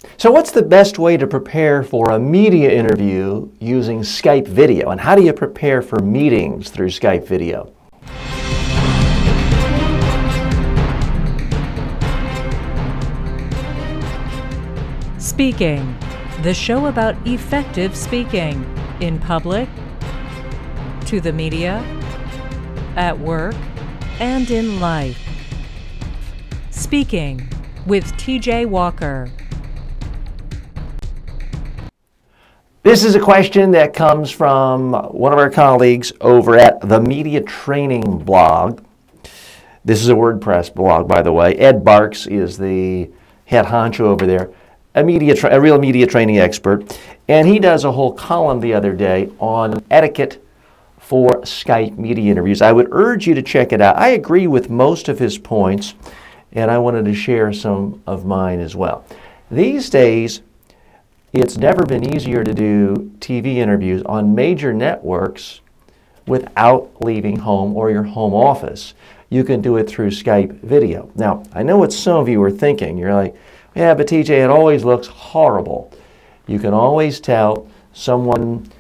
So what's the best way to prepare for a media interview using Skype video? And how do you prepare for meetings through Skype video? Speaking, the show about effective speaking in public, to the media, at work, and in life. Speaking with TJ Walker. This is a question that comes from one of our colleagues over at the Media Training blog. This is a WordPress blog, by the way. Ed Barks is the head honcho over there, a real media training expert. And he does a whole column the other day on etiquette for Skype media interviews. I would urge you to check it out. I agree with most of his points, and I wanted to share some of mine as well. These days, it's never been easier to do TV interviews on major networks without leaving home or your home office. You can do it through Skype video. Now, I know what some of you are thinking. You're like, yeah, but TJ, it always looks horrible. You can always tell someone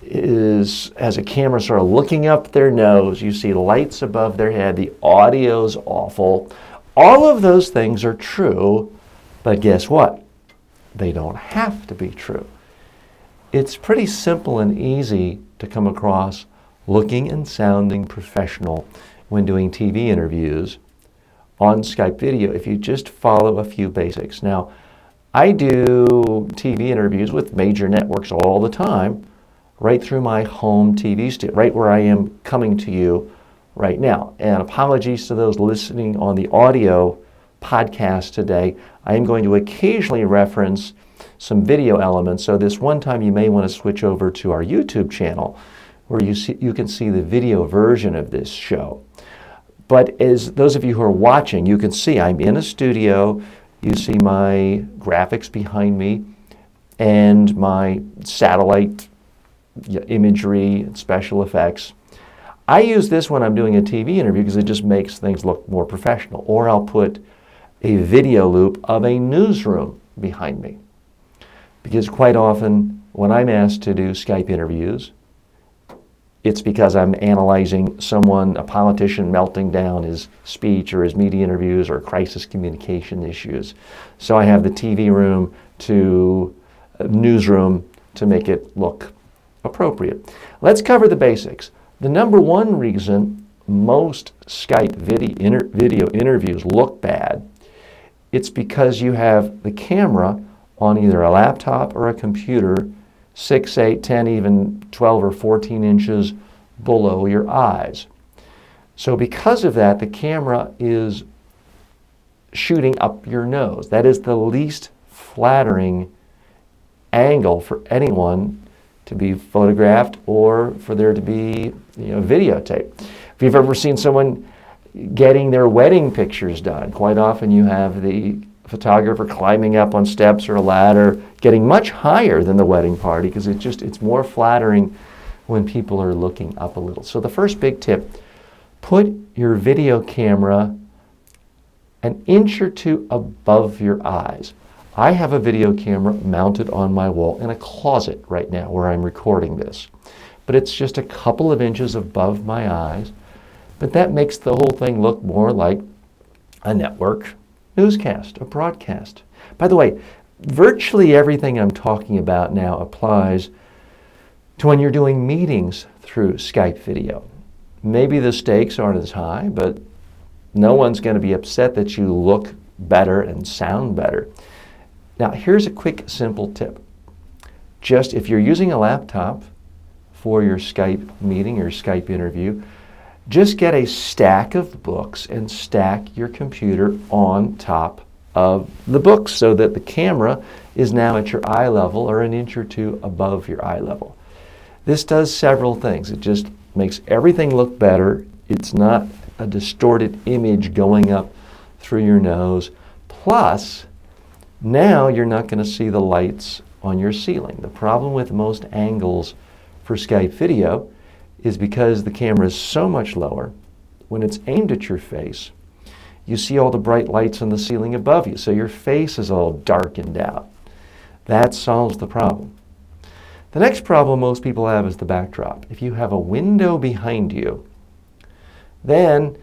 has a camera sort of looking up their nose. You see lights above their head. The audio's awful. All of those things are true, but guess what? They don't have to be true. It's pretty simple and easy to come across looking and sounding professional when doing TV interviews on Skype video if you just follow a few basics. Now, I do TV interviews with major networks all the time, right through my home TV studio, right where I am coming to you right now. And apologies to those listening on the audio podcast today. I am going to occasionally reference some video elements, so this one time you may want to switch over to our YouTube channel where you can see the video version of this show. But as those of you who are watching, you can see I'm in a studio. You see my graphics behind me and my satellite imagery and special effects. I use this when I'm doing a TV interview because it just makes things look more professional. Or I'll put a video loop of a newsroom behind me. Because quite often when I'm asked to do Skype interviews, it's because I'm analyzing someone, a politician, melting down his speech or his media interviews or crisis communication issues. So I have the TV room to newsroom to make it look appropriate. Let's cover the basics. The number one reason most Skype video interviews look bad, it's because you have the camera on either a laptop or a computer 6, 8, 10, even 12 or 14 inches below your eyes. So because of that, the camera is shooting up your nose. That is the least flattering angle for anyone to be photographed or for there to be videotape. If you've ever seen someone getting their wedding pictures done, quite often you have the photographer climbing up on steps or a ladder, getting much higher than the wedding party because it's more flattering when people are looking up a little. So the first big tip, put your video camera an inch or two above your eyes. I have a video camera mounted on my wall in a closet right now where I'm recording this. But it's just a couple of inches above my eyes. But that makes the whole thing look more like a network newscast, a broadcast. By the way, virtually everything I'm talking about now applies to when you're doing meetings through Skype video. Maybe the stakes aren't as high, but no one's going to be upset that you look better and sound better. Now, here's a quick, simple tip. Just if you're using a laptop for your Skype meeting or Skype interview, just get a stack of books and stack your computer on top of the books so that the camera is now at your eye level or an inch or two above your eye level. This does several things. It just makes everything look better. It's not a distorted image going up through your nose. Plus, now you're not going to see the lights on your ceiling. The problem with most angles for Skype video is because the camera is so much lower, when it's aimed at your face, you see all the bright lights on the ceiling above you, so your face is all darkened out. That solves the problem. The next problem most people have is the backdrop. If you have a window behind you, then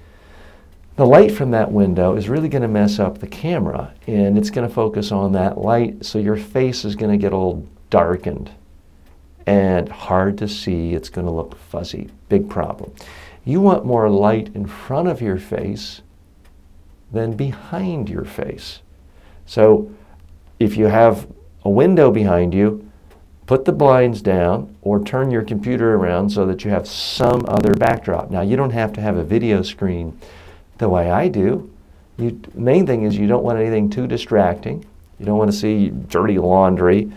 the light from that window is really going to mess up the camera, and it's going to focus on that light, so your face is going to get all darkened and hard to see. It's going to look fuzzy. Big problem. You want more light in front of your face than behind your face. So if you have a window behind you, put the blinds down or turn your computer around so that you have some other backdrop. Now, you don't have to have a video screen the way I do. The main thing is you don't want anything too distracting. You don't want to see dirty laundry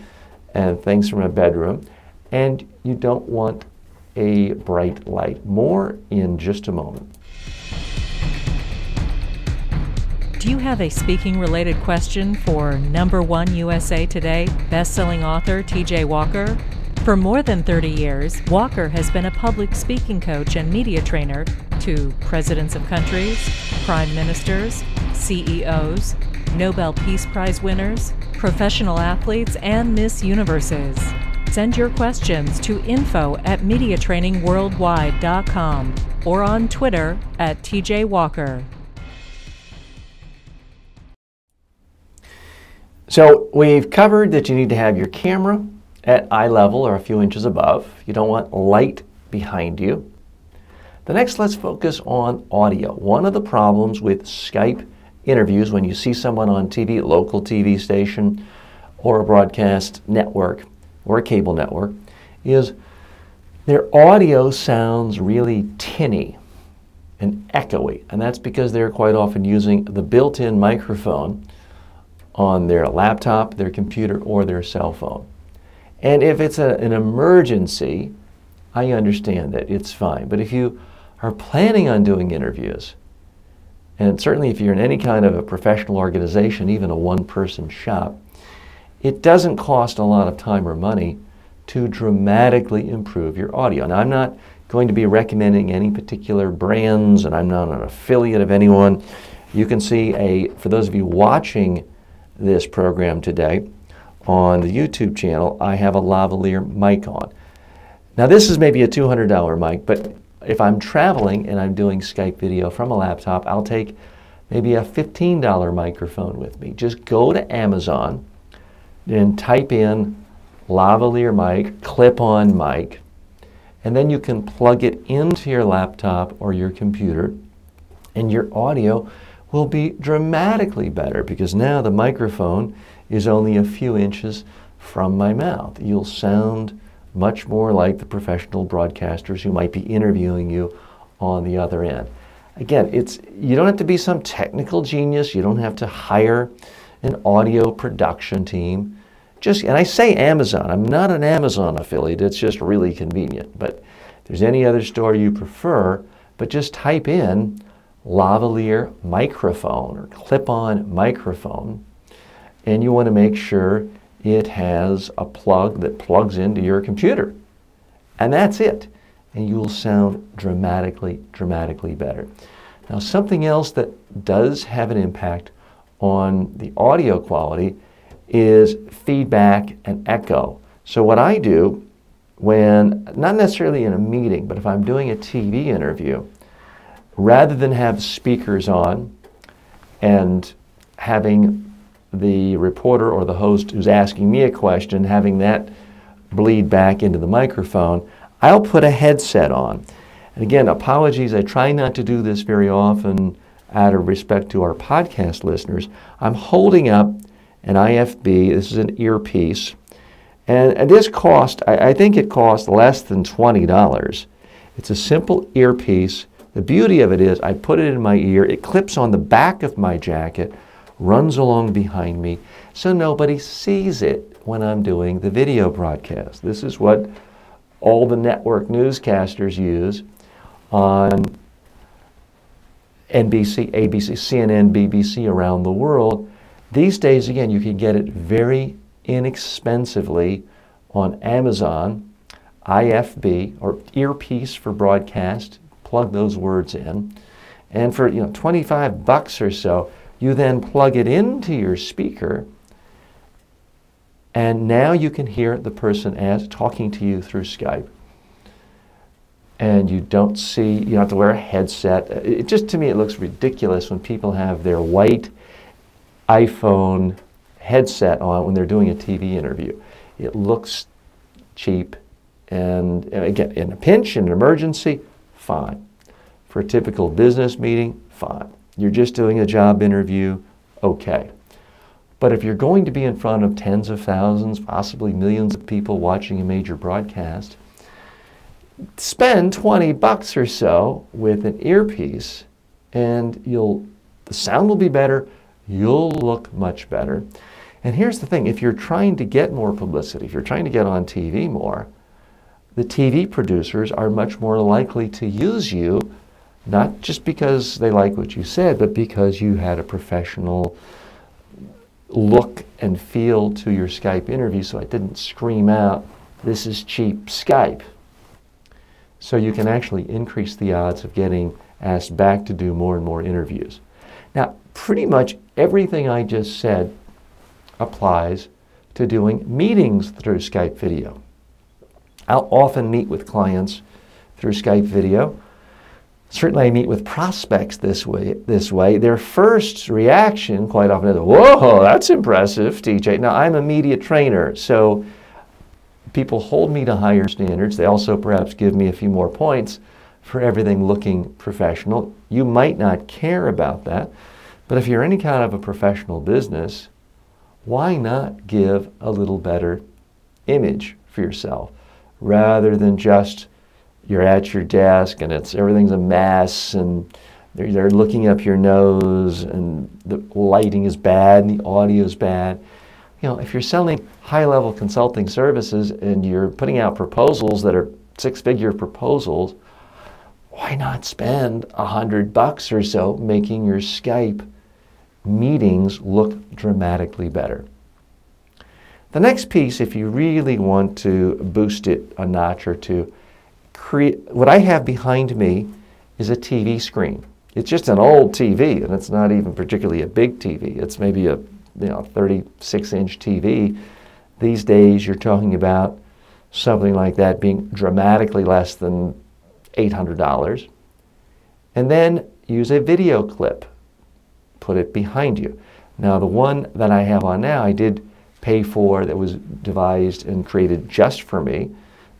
and things from a bedroom. And you don't want a bright light. More in just a moment. Do you have a speaking-related question for #1 USA Today best-selling author T.J. Walker? For more than 30 years, Walker has been a public speaking coach and media trainer to presidents of countries, prime ministers, CEOs, Nobel Peace Prize winners, professional athletes, and Miss Universes. Send your questions to info@mediatrainingworldwide.com or on Twitter @TJWalker. So we've covered that you need to have your camera at eye level or a few inches above. You don't want light behind you. The next, let's focus on audio. One of the problems with Skype interviews when you see someone on TV, local TV station, or a broadcast network, or a cable network, is their audio sounds really tinny and echoey. And that's because they're quite often using the built-in microphone on their laptop, their computer, or their cell phone. And if it's an emergency, I understand that it's fine. But if you are planning on doing interviews, and certainly if you're in any kind of a professional organization, even a one-person shop, it doesn't cost a lot of time or money to dramatically improve your audio. Now, I'm not going to be recommending any particular brands, and I'm not an affiliate of anyone. You can see for those of you watching this program today on the YouTube channel, I have a lavalier mic on. Now, this is maybe a $200 mic, but if I'm traveling and I'm doing Skype video from a laptop, I'll take maybe a $15 microphone with me. Just go to Amazon and type in lavalier mic, clip-on mic, and then you can plug it into your laptop or your computer, and your audio will be dramatically better because now the microphone is only a few inches from my mouth. You'll sound much more like the professional broadcasters who might be interviewing you on the other end. Again, you don't have to be some technical genius. You don't have to hire an audio production team. And I say Amazon. I'm not an Amazon affiliate. It's just really convenient. But if there's any other store you prefer, but just type in lavalier microphone or clip-on microphone, and you want to make sure it has a plug that plugs into your computer. And that's it. And you'll sound dramatically, dramatically better. Now, something else that does have an impact on the audio quality is feedback and echo. So what I do when, not necessarily in a meeting, but if I'm doing a TV interview, rather than have speakers on and having the reporter or the host who's asking me a question, having that bleed back into the microphone, I'll put a headset on. And again, apologies, I try not to do this very often out of respect to our podcast listeners. I'm holding up an IFB, this is an earpiece, and this cost, I think it cost less than $20. It's a simple earpiece. The beauty of it is I put it in my ear, it clips on the back of my jacket, runs along behind me, so nobody sees it when I'm doing the video broadcast. This is what all the network newscasters use on NBC, ABC, CNN, BBC around the world. These days, again, you can get it very inexpensively on Amazon, IFB, or earpiece for broadcast. Plug those words in, And for 25 bucks or so, you then plug it into your speaker, and now you can hear the person as talking to you through Skype. And you don't have to wear a headset. To me, it looks ridiculous when people have their white iPhone headset on when they're doing a TV interview. It looks cheap, and again, in a pinch, in an emergency, fine. For a typical business meeting, fine. You're just doing a job interview, okay. But if you're going to be in front of tens of thousands, possibly millions of people watching a major broadcast, spend 20 bucks or so with an earpiece, and the sound will be better, you'll look much better. And here's the thing, if you're trying to get more publicity, if you're trying to get on TV more, the TV producers are much more likely to use you, not just because they like what you said, but because you had a professional look and feel to your Skype interview, so it didn't scream out, "This is cheap Skype." So you can actually increase the odds of getting asked back to do more and more interviews. Now, pretty much everything I just said applies to doing meetings through Skype video. I'll often meet with clients through Skype video. Certainly I meet with prospects this way. Their first reaction quite often is, "Whoa, that's impressive, TJ." Now, I'm a media trainer, so people hold me to higher standards. They also perhaps give me a few more points for everything looking professional. You might not care about that, but if you're any kind of a professional business, why not give a little better image for yourself rather than just you're at your desk and everything's a mess and they're looking up your nose and the lighting is bad and the audio is bad. If you're selling high-level consulting services and you're putting out proposals that are six-figure proposals, why not spend $100 or so making your Skype meetings look dramatically better? The next piece, if you really want to boost it a notch or two, what I have behind me is a TV screen. It's just an old TV, and it's not even particularly a big TV. It's maybe a 36-inch TV. These days, you're talking about something like that being dramatically less than $800. And then use a video clip. Put it behind you. Now, the one that I have on now, I did pay for, that was devised and created just for me,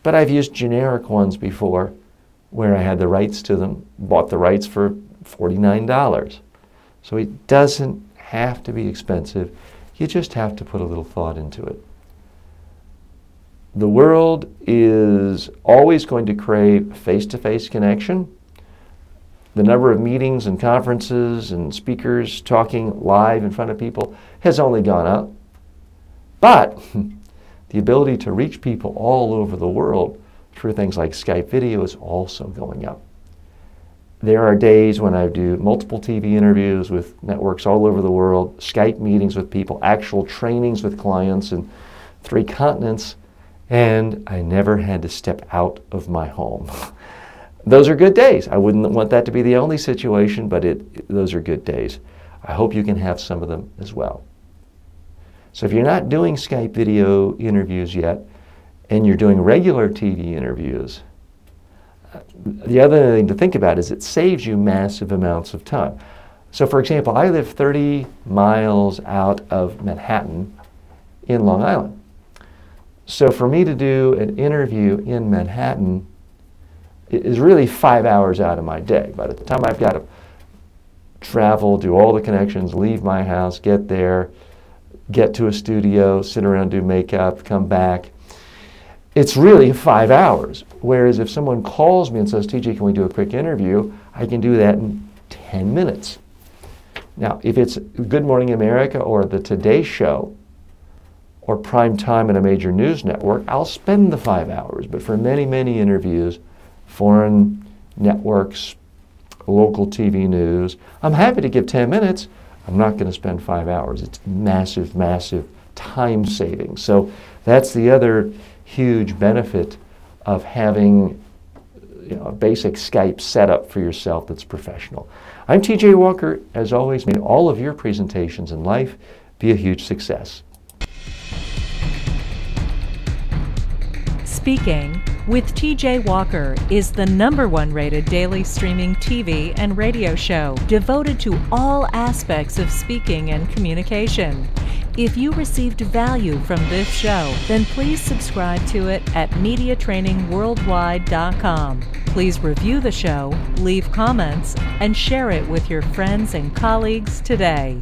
but I've used generic ones before where I had the rights to them, bought the rights for $49. So it doesn't have to be expensive. You just have to put a little thought into it. The world is always going to crave face-to-face connection. The number of meetings and conferences and speakers talking live in front of people has only gone up. But the ability to reach people all over the world through things like Skype video is also going up. There are days when I do multiple TV interviews with networks all over the world, Skype meetings with people, actual trainings with clients in 3 continents, and I never had to step out of my home. Those are good days. I wouldn't want that to be the only situation, but those are good days. I hope you can have some of them as well. So if you're not doing Skype video interviews yet, and you're doing regular TV interviews, the other thing to think about is it saves you massive amounts of time. So for example, I live 30 miles out of Manhattan in Long Island. So for me to do an interview in Manhattan is really 5 hours out of my day. By the time I've got to travel, do all the connections, leave my house, get there, get to a studio, sit around, do makeup, come back, it's really 5 hours. Whereas if someone calls me and says, TJ, can we do a quick interview? I can do that in 10 minutes. Now, if it's Good Morning America or the Today Show or prime time at a major news network, I'll spend the 5 hours. But for many, many interviews, foreign networks, local TV news, I'm happy to give 10 minutes. I'm not going to spend 5 hours. It's massive, massive time saving. So that's the other huge benefit of having a basic Skype setup for yourself that's professional. I'm TJ Walker. As always, may all of your presentations in life be a huge success. Speaking with TJ Walker is the #1 rated daily streaming TV and radio show devoted to all aspects of speaking and communication. If you received value from this show, then please subscribe to it at MediaTrainingWorldwide.com. Please review the show, leave comments, and share it with your friends and colleagues today.